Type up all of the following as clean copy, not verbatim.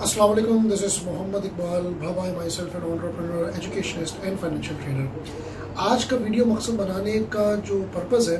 Assalamu alaikum. This is Mohammad Iqbal Bhaba, myself an entrepreneur, educationist and financial trader. आज का video मकसद बनाने का जो पर्पज़ है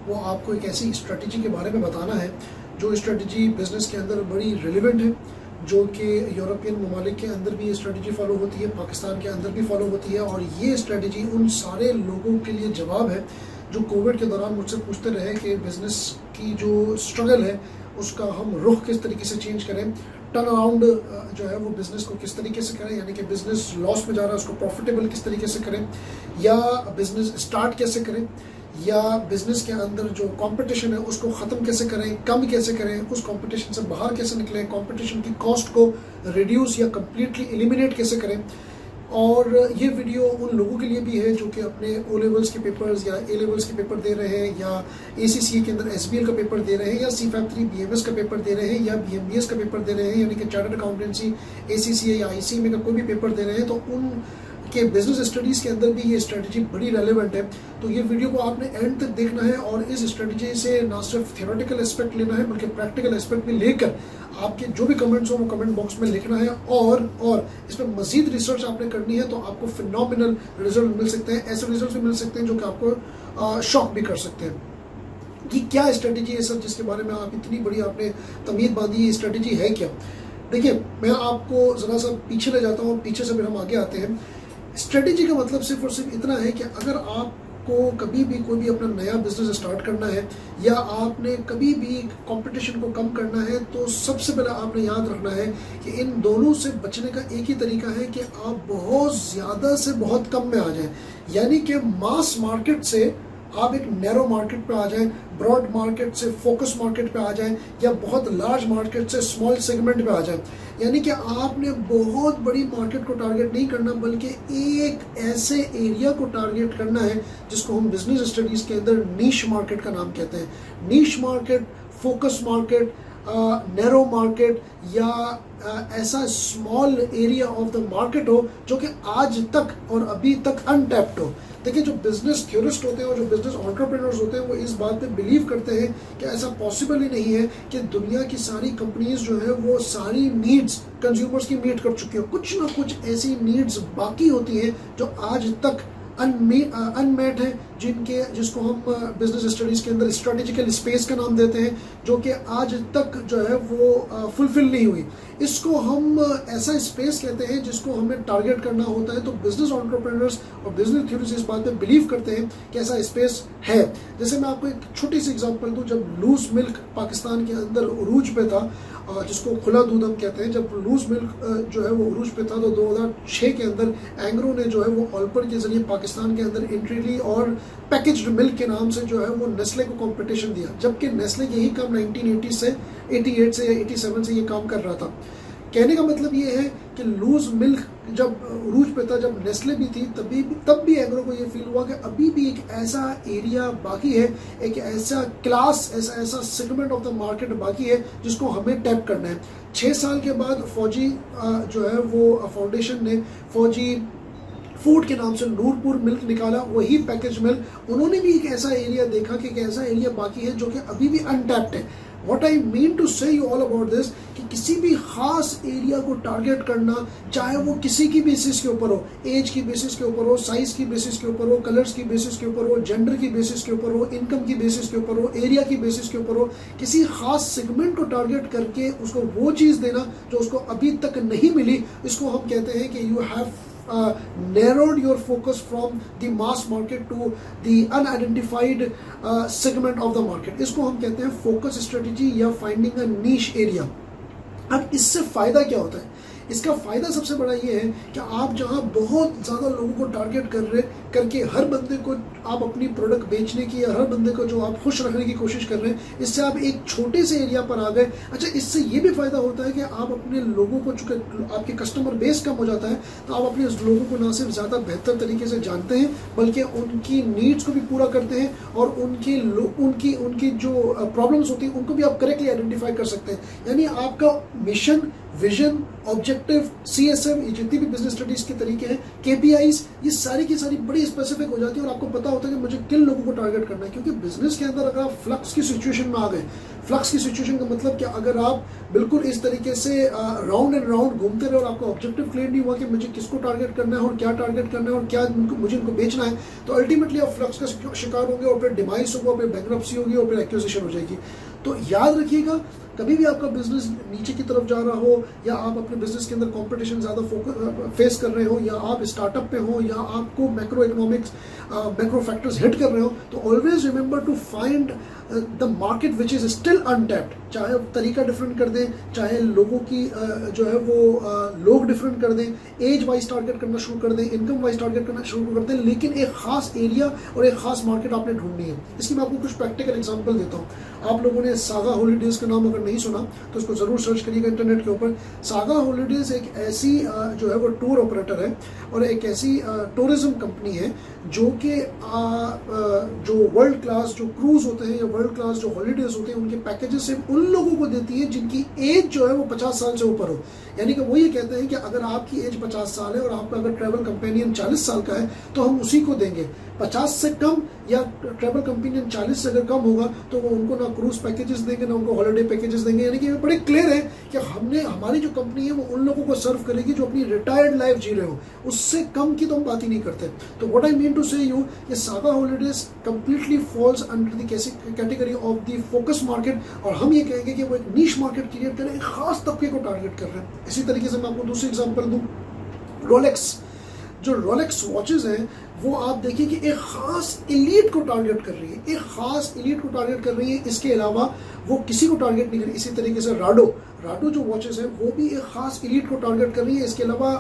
वो आपको एक ऐसी स्ट्रेटजी के बारे में बताना है जो स्ट्रेटजी बिज़नेस के अंदर बड़ी रिलेवेंट है, जो कि यूरोपियन ममालिक के अंदर भी ये स्ट्रेटजी फॉलो होती है, पाकिस्तान के अंदर भी फॉलो होती है। और ये स्ट्रेटजी उन सारे लोगों के लिए जवाब है जो कोविड के दौरान मुझसे पूछते रहे कि बिज़नेस की जो स्ट्रगल है उसका हम रुख किस तरीके से चेंज करें, टर्न अराउंड जो है वो बिज़नेस को किस तरीके से करें, यानी कि बिज़नेस लॉस में जा रहा है उसको प्रॉफिटेबल किस तरीके से करें, या बिज़नेस स्टार्ट कैसे करें, या बिज़नेस के अंदर जो कंपटीशन है उसको ख़त्म कैसे करें, कम कैसे करें, उस कंपटीशन से बाहर कैसे निकलें, कंपटीशन की कॉस्ट को रिड्यूस या कम्प्लीटली एलिमिनेट कैसे करें। और ये वीडियो उन लोगों के लिए भी है जो कि अपने ओ लेवल्स के पेपर्स या ए लेवल्स के पेपर दे रहे हैं, या ACCA के अंदर SBL का पेपर दे रहे हैं, या CFAP3 BMS का पेपर दे रहे हैं, या BMBS का पेपर दे रहे हैं, यानी कि चार्टर्ड अकाउंटेंसी ACCA या ICMA का कोई भी पेपर दे रहे हैं। तो उन के बिजनेस स्टडीज़ के अंदर भी ये स्ट्रेटजी बड़ी रेलेवेंट है। तो ये वीडियो को आपने एंड तक देखना है और इस स्ट्रेटजी से ना सिर्फ थियोरेटिकल एस्पेक्ट लेना है बल्कि प्रैक्टिकल एस्पेक्ट भी लेकर आपके जो भी कमेंट्स हो वो कमेंट बॉक्स में लिखना है। और इस पर मजीद रिसर्च आपने करनी है तो आपको फिनोमिनल रिजल्ट मिल सकते हैं, ऐसे रिजल्ट भी मिल सकते हैं जो कि आपको शॉक भी कर सकते हैं कि क्या स्ट्रेटजी है सर जिसके बारे में आप इतनी बड़ी आपने तमीद बांधी, ये स्ट्रेटजी है क्या। देखिए, मैं आपको ज़रा सा पीछे ले जाता हूँ, पीछे से फिर हम आगे आते हैं। स्ट्रेटजी का मतलब सिर्फ और सिर्फ इतना है कि अगर आपको कभी भी कोई भी अपना नया बिजनेस स्टार्ट करना है या आपने कभी भी कंपटीशन को कम करना है तो सबसे पहले आपने याद रखना है कि इन दोनों से बचने का एक ही तरीका है कि आप बहुत ज़्यादा से बहुत कम में आ जाएं, यानी कि मास मार्केट से आप एक नैरो मार्केट पे आ जाएं, ब्रॉड मार्केट से फोकस मार्केट पे आ जाएं, या बहुत लार्ज मार्केट से स्मॉल सेगमेंट पे आ जाएं। यानी कि आपने बहुत बड़ी मार्केट को टारगेट नहीं करना बल्कि एक ऐसे एरिया को टारगेट करना है जिसको हम बिजनेस स्टडीज़ के अंदर नीश मार्केट का नाम कहते हैं। Niche market, focus market, narrow market, या ऐसा small area of the market हो जो कि आज तक और अभी तक अनटैप्ड हो। देखिए, जो बिजनेस थ्योरिस्ट होते हैं और जो बिजनेस एंटरप्रेन्योर्स होते हैं वो इस बात पे बिलीव करते हैं कि ऐसा पॉसिबल ही नहीं है कि दुनिया की सारी कंपनीज जो है वो सारी नीड्स कंज्यूमर्स की मीट कर चुकी हो। कुछ ना कुछ ऐसी नीड्स बाकी होती हैं जो आज तक अनमेट है, जिसको हम बिजनेस स्टडीज़ के अंदर स्ट्रेटेजिकल स्पेस का नाम देते हैं, जो कि आज तक जो है वो फुलफिल नहीं हुई। इसको हम ऐसा स्पेस कहते हैं जिसको हमें टारगेट करना होता है। तो बिजनेस एंटरप्रेन्योर्स और बिजनेस थ्योरीज इस बात पे बिलीव करते हैं कि ऐसा स्पेस है। जैसे मैं आपको एक छोटी सी एग्जांपल दूं, जब लूज मिल्क पाकिस्तान के अंदर उरूज पे था, जिसको खुला दूध हम कहते हैं, जब लूज मिल्क जो है वो उरूज पे था तो 2006 के अंदर एंग्रो ने जो है वो ऑल्पर के जरिए पाकिस्तान के अंदर एंट्री ली और पैकेज्ड मिल्क के नाम से जो है वो नेस्ले को कंपटीशन दिया, जबकि नेस्ले यही काम 1980 से 88 से या 87 से ये काम कर रहा था। कहने का मतलब ये है कि लूज मिल्क जब उरूज पे था, जब नेस्ले भी थी, तब भी एग्रो को ये फील हुआ कि अभी भी एक ऐसा एरिया बाकी है, एक ऐसा क्लास, ऐसा सेगमेंट ऑफ द मार्केट बाकी है जिसको हमें टैप करना है। 6 साल के बाद फौजी जो है वो फाउंडेशन ने फौजी फूड के नाम से नूरपुर मिल्क निकाला, वही पैकेज मिल्क। उन्होंने भी एक ऐसा एरिया देखा कि एक ऐसा एरिया बाकी है जो कि अभी भी अनटैप्ड है। What I mean to say you all about this कि किसी भी खास एरिया को टारगेट करना, चाहे वो किसी की बेसिस के ऊपर हो, एज की बेसिस के ऊपर हो, साइज की बेसिस के ऊपर हो, कलर्स की बेसिस के ऊपर हो, जेंडर की बेसिस के ऊपर हो, इनकम की बेसिस के ऊपर हो, एरिया की बेसिस के ऊपर हो, किसी खास सेगमेंट को टारगेट करके उसको वो चीज़ देना जो उसको अभी तक नहीं मिली, इसको हम कहते हैं कि you have narrowed your focus from the mass market to the unidentified segment of the market। इसको हम कहते हैं फोकस स्ट्रेटजी या फाइंडिंग अ नीश एरिया। अब इससे फायदा क्या होता है? इसका फ़ायदा सबसे बड़ा ये है कि आप जहाँ बहुत ज़्यादा लोगों को टारगेट करके हर बंदे को आप अपनी प्रोडक्ट बेचने की या हर बंदे को जो आप खुश रखने की कोशिश कर रहे हैं, इससे आप एक छोटे से एरिया पर आ गए। अच्छा, इससे ये भी फ़ायदा होता है कि आप अपने लोगों को, चूँकि आपकी कस्टमर बेस कम हो जाता है, तो आप अपने लोगों को ना सिर्फ ज़्यादा बेहतर तरीके से जानते हैं बल्कि उनकी नीड्स को भी पूरा करते हैं और उनकी जो प्रॉब्लम्स होती हैं उनको भी आप करेक्टली आइडेंटिफाई कर सकते हैं। यानी आपका मिशन, विजन, ऑब्जेक्टिव, CSM, ये जितनी भी बिजनेस स्टडीज के तरीके हैं, KPIs, ये सारी की सारी बड़ी स्पेसिफिक हो जाती है और आपको पता होता है कि मुझे किन लोगों को टारगेट करना है। क्योंकि बिजनेस के अंदर अगर आप फ्लक्स की सिचुएशन में आ गए, फ्लक्स की सिचुएशन का मतलब कि अगर आप बिल्कुल इस तरीके से राउंड एंड राउंड घूमते रहे और आपका ऑब्जेक्टिव क्लियर नहीं हुआ कि मुझे किसको टारगेट करना है और क्या टारगेट करना है और क्या मुझे इनको बेचना है, तो अल्टीमेटली आप फ्लक्स का शिकार होंगे और फिर डिमाइस होगा, फिर बैंकरप्सी होगी और फिर एक्विजिशन हो जाएगी। तो याद रखिएगा, कभी भी आपका बिजनेस नीचे की तरफ जा रहा हो या आप अपने बिजनेस के अंदर कंपटीशन ज़्यादा फेस कर रहे हो या आप स्टार्टअप पे हो या आपको macro economics macro factors hit कर रहे हो, तो always remember to find the market which is still untapped. चाहे तरीका डिफरेंट कर दें, चाहे लोगों की जो है वो लोग डिफरेंट कर दें, एज वाइज टारगेट करना शुरू कर दें, इनकम वाइज टारगेट करना शुरू कर दें, लेकिन एक खास एरिया और एक खास मार्केट आपने ढूंढनी है। इसकी मैं आपको कुछ प्रैक्टिकल एग्जांपल देता हूँ। आप लोगों ने सागा हॉलीडेज का नाम अगर नहीं सुना तो इसको जरूर सर्च करिएगा इंटरनेट के ऊपर। सागा हॉलीडेज एक ऐसी जो है वो टूर ऑपरेटर है और एक ऐसी टूरिज्म कंपनी है जो कि जो वर्ल्ड क्लास जो क्रूज होते हैं या वर्ल्ड क्लास जो हॉलीडेज होते हैं उनके पैकेजेस सिर्फ उन लोगों को देती है जिनकी एज जो है वो 50 साल से ऊपर हो। यानी कि वो ये कहते हैं कि अगर आपकी एज 50 साल है और आपका अगर ट्रैवल कंपेनियन 40 साल का है तो हम उसी को देंगे। 50 से कम या ट्रैवल कंपेनियन 40 से अगर कम होगा तो वो उनको ना क्रूज पैकेजेस देंगे ना उनको हॉलीडे पैकेजेस देंगे। यानी कि बड़े क्लियर है कि हमारी जो कंपनी है वो उन लोगों को सर्व करेगी जो अपनी रिटायर्ड लाइफ जी रहे हो, उससे कम की तो हम बात ही नहीं करते। तो व्हाट आई मीन टू से यू, ये saga holidays completely falls under the category of the focus market और हम ये कहेंगे कि वो एक नीश मार्केट क्रिएट कर रहे हैं, एक खास तबके को टारगेट कर रहे हैं। इसी तरीके से मैं आपको दूसरी एग्जांपल दूं, रोलेक्स। जो रोलेक्स वॉचेस हैं वो आप देखिए कि एक खास एलीट को टारगेट कर रही है, एक खास एलीट को टारगेट कर रही है, इसके अलावा वो किसी को टारगेट नहीं कर रही। इसी तरीके से राडो जो वॉचेस है वो भी एक खास एलीट को टारगेट कर रही है, इसके अलावा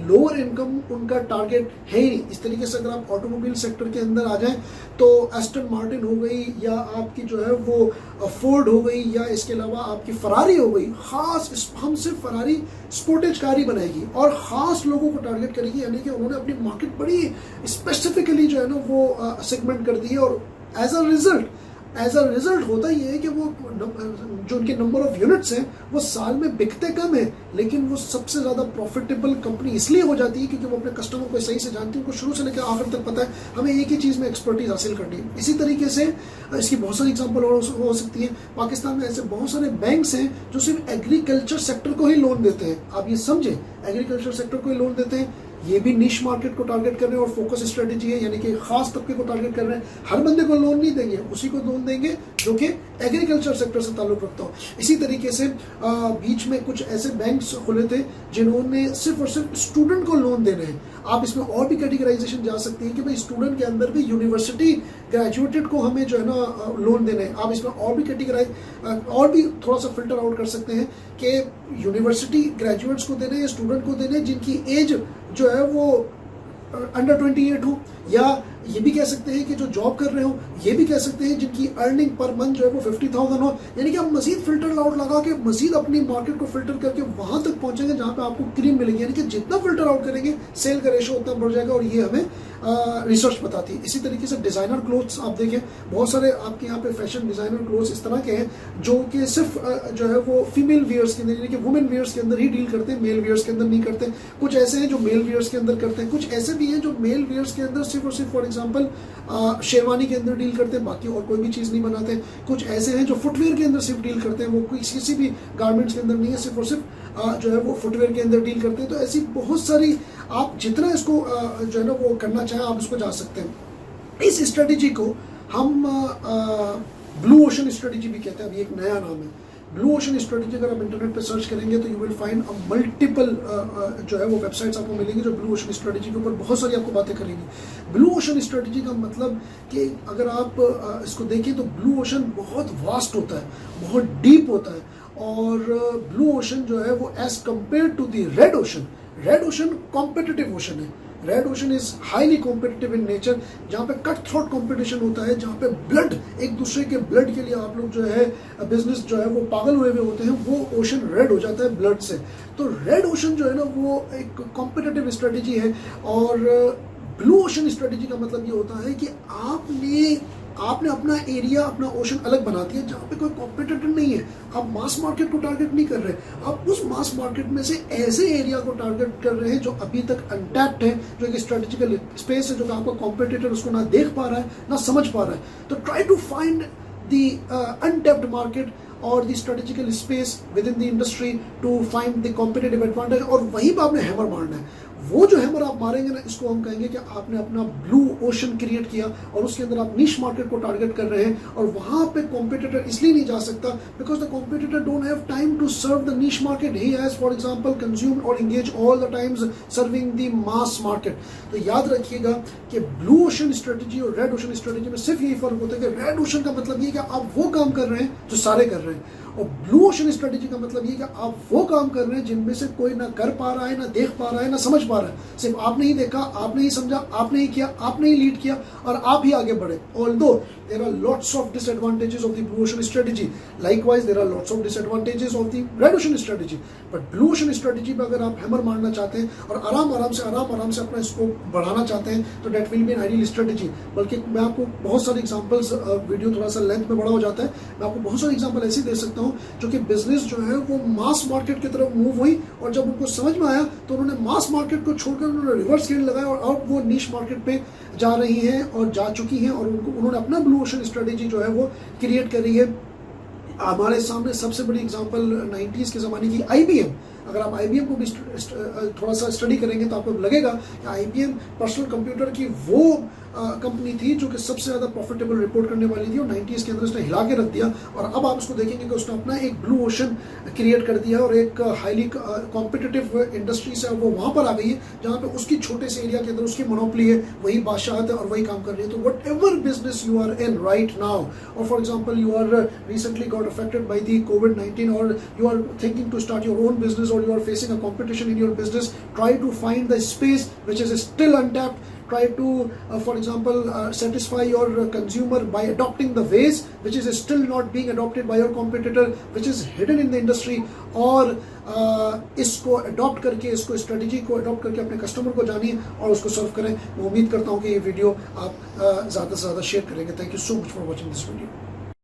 लोअर इनकम उनका टारगेट है ही नहीं। इस तरीके से अगर आप ऑटोमोबाइल सेक्टर के अंदर आ जाएं तो एस्टन मार्टिन हो गई या आपकी जो है वो फोर्ड हो गई या इसके अलावा आपकी फरारी हो गई, खास हम सिर्फ फरारी स्पोर्टेज कार ही बनाएगी और ख़ास लोगों को टारगेट करेगी। यानी कि उन्होंने अपनी मार्केट बड़ी स्पेसिफिकली जो है ना वो सेगमेंट कर दी है और एज अ रिजल्ट होता ही है कि वो जो उनके नंबर ऑफ यूनिट्स हैं वो साल में बिकते कम है, लेकिन वो सबसे ज़्यादा प्रॉफिटेबल कंपनी इसलिए हो जाती है क्योंकि वो अपने कस्टमर को सही से जानती है, उनको शुरू से लेकर आखिर तक पता है हमें एक ही चीज़ में एक्सपर्टीज हासिल करनी है। इसी तरीके से इसकी बहुत सारी एग्जांपल और हो सकती है। पाकिस्तान में ऐसे बहुत सारे बैंक्स हैं जो सिर्फ एग्रीकल्चर सेक्टर को ही लोन देते हैं। आप ये समझें, एग्रीकल्चर सेक्टर को ही लोन देते हैं, ये भी निश मार्केट को टारगेट कर रहे हैं और फोकस स्ट्रेटेजी है, यानी कि खास तबके को टारगेट कर रहे हैं। हर बंदे को लोन नहीं देंगे, उसी को लोन देंगे जो कि एग्रीकल्चर सेक्टर से ताल्लुक रखता हो। इसी तरीके से बीच में कुछ ऐसे बैंक्स खुले थे जिन्होंने सिर्फ और सिर्फ स्टूडेंट को लोन देने हैं। आप इसमें और भी कैटेगराइजेशन जा सकती है कि भाई स्टूडेंट के अंदर भी यूनिवर्सिटी ग्रेजुएटेड को हमें जो है ना लोन देने हैं। आप इसमें और भी और भी थोड़ा सा फिल्टर आउट कर सकते हैं कि यूनिवर्सिटी ग्रेजुएट्स को देने, स्टूडेंट को देने जिनकी एज जो है वो अंडर 28 हो, या ये भी कह सकते हैं कि जो जॉब कर रहे हो, ये भी कह सकते हैं जिनकी अर्निंग पर मंथ जो है वो 50,000 हो। यानी कि आप मजीद फिल्टर आउट लगा के मजीद अपनी मार्केट को फिल्टर करके वहां तक पहुंचेंगे जहां पे आपको क्रीम मिलेगी। यानी कि जितना फिल्टर आउट करेंगे सेल का रेशो उतना बढ़ जाएगा और ये हमें रिसर्च बताती है। इसी तरीके से डिजाइनर क्लोथ्स आप देखें, बहुत सारे आपके यहाँ पे फैशन डिजाइनर क्लोथ्स इस तरह के हैं जो कि सिर्फ जो है वो फीमेल वियर्स के अंदर यानी कि वुमेन वियर्स के अंदर ही डील करते हैं, मेल वियर्स के अंदर नहीं करते। कुछ ऐसे हैं जो मेल वियर्स के अंदर करते हैं, कुछ ऐसे भी हैं जो मेल वियर्स के अंदर सिर्फ और सिर्फ फॉर एग्जाम्पल शेरवानी के अंदर डील करते हैं, बाकी और कोई भी चीज़ नहीं बनाते। कुछ ऐसे हैं जो फुटवेयर के अंदर सिर्फ डील करते हैं, वो किसी भी गारमेंट्स के अंदर नहीं है, सिर्फ और सिर्फ जो है वो फुटवेयर के अंदर डील करते हैं। तो ऐसी बहुत सारी, आप जितना इसको जो है ना वो करना चाहें आप उसको जा सकते हैं। इस स्ट्रेटेजी को हम ब्लू ओशन स्ट्रेटेजी भी कहते हैं, अभी एक नया नाम है ब्लू ओशन स्ट्रेटेजी। अगर आप इंटरनेट पे सर्च करेंगे तो यू विल फाइंड मल्टीपल जो है वो वेबसाइट्स आपको मिलेंगी जो ब्लू ओशन स्ट्रेटेजी के ऊपर बहुत सारी आपको बातें करेंगी। ब्लू ओशन स्ट्रेटेजी का मतलब कि अगर आप इसको देखें तो ब्लू ओशन बहुत वास्ट होता है, बहुत डीप होता है और ब्लू ओशन जो है वो as compare to the red ocean competitive ocean है। Red ocean is highly competitive in nature, जहाँ पे कट थ्रोट कॉम्पिटिशन होता है, जहाँ पे ब्लड एक दूसरे के ब्लड के लिए आप लोग जो है बिजनेस जो है वो पागल हुए होते हैं, वो ओशन रेड हो जाता है ब्लड से। तो रेड ओशन जो है ना वो एक कॉम्पिटिटिव स्ट्रेटेजी है और ब्लू ओशन स्ट्रेटेजी का मतलब ये होता है कि आपने आपने अपना एरिया, अपना ओशन अलग बना दिया जहाँ पे कोई कॉम्पिटिटर नहीं है। आप मास मार्केट को टारगेट नहीं कर रहे, आप उस मास मार्केट में से ऐसे एरिया को टारगेट कर रहे हैं जो अभी तक अनटैप्ड है, जो एक स्ट्रेटेजिकल स्पेस है, जो कि आपका कॉम्पिटिटर उसको ना देख पा रहा है ना समझ पा रहा है। तो try to find the untapped market और the strategical space within the industry to find the competitive advantage, और वहीं पर आपने हैमर मारना है। वो जो हैमर आप मारेंगे ना, इसको हम कहेंगे कि आपने अपना ब्लू ओशन क्रिएट किया और उसके अंदर आप नीश मार्केट को टारगेट कर रहे हैं, और वहां पे कॉम्पिटिटर इसलिए नहीं जा सकता because the competitor don't have time to serve the niche market. He has for example consumed और engage all the times serving the mass market. तो याद रखिएगा कि ब्लू ओशन स्ट्रेटेजी और रेड ओशन स्ट्रेटेजी में सिर्फ यही फर्क होता है कि रेड ओशन का मतलब ये कि आप वो काम कर रहे हैं जो सारे कर रहे हैं, और ब्लू ओशन स्ट्रेटेजी का मतलब ये कि आप वो काम कर रहे हैं जिनमें से कोई ना कर पा रहा है, ना देख पा रहा है, ना समझ पा रहा है। सिर्फ आपने ही देखा, आपने ही समझा, आपने ही किया, आपने ही लीड किया और आप ही आगे बढ़े। Although there are lots of disadvantages of the blue ocean strategy, likewise there are lots of disadvantages of the red ocean strategy, but blue ocean strategy पे अगर आप हैमर मारना चाहते हैं और आराम आराम से अपना स्कोप बढ़ाना चाहते हैं तो that will be an ideal strategy। बल्कि मैं आपको बहुत सारे एग्जांपल्स, वीडियो थोड़ा सा लेंथ में बड़ा हो जाता है, मैं आपको बहुत सारे एग्जांपल ऐसे दे सकता हूँ जो कि बिजनेस जो है वो मास मार्केट की तरफ मूव हुई, और जब उनको समझ में आया तो उन्होंने मास मार्केट को छोड़कर उन्होंने रिवर्स गेयर लगाया और अब वो नीश मार्केट पे जा रही हैं और जा चुकी हैं, और उन्होंने अपना ब्लू ओशन स्ट्रेटेजी जो है वो क्रिएट करी है। हमारे सामने सबसे बड़ी एग्जांपल 90s के ज़माने की IBM। अगर आप IBM को भी थोड़ा सा स्टडी करेंगे तो आपको लगेगा कि IBM पर्सनल कंप्यूटर की वो कंपनी थी जो कि सबसे ज़्यादा प्रॉफिटेबल रिपोर्ट करने वाली थी, और 90s के अंदर उसने हिला के रख दिया। और अब आप उसको देखेंगे कि उसने अपना एक ब्लू ओशन क्रिएट कर दिया और एक हाईली कॉम्पिटिटिव इंडस्ट्री से वो वहाँ पर आ गई है जहाँ पे उसकी छोटे से एरिया के अंदर उसकी मोनोपोली है, वही बादशाहत है और वही काम कर रही है। तो whatever business you are in right now, और for example you are recently got affected by the COVID-19, और you are thinking to start your own business, or you are facing a competition in your business, try to find the space which is still untapped. Try to, for example, satisfy your consumer by adopting the ways which is still not being adopted by your competitor, which is hidden in the industry, और इसको adopt करके, इसको strategy को adopt करके अपने customer को जानिए और उसको सर्व करें। मैं उम्मीद करता हूँ कि ये वीडियो आप ज़्यादा से ज़्यादा शेयर करेंगे। Thank you so much for watching this video.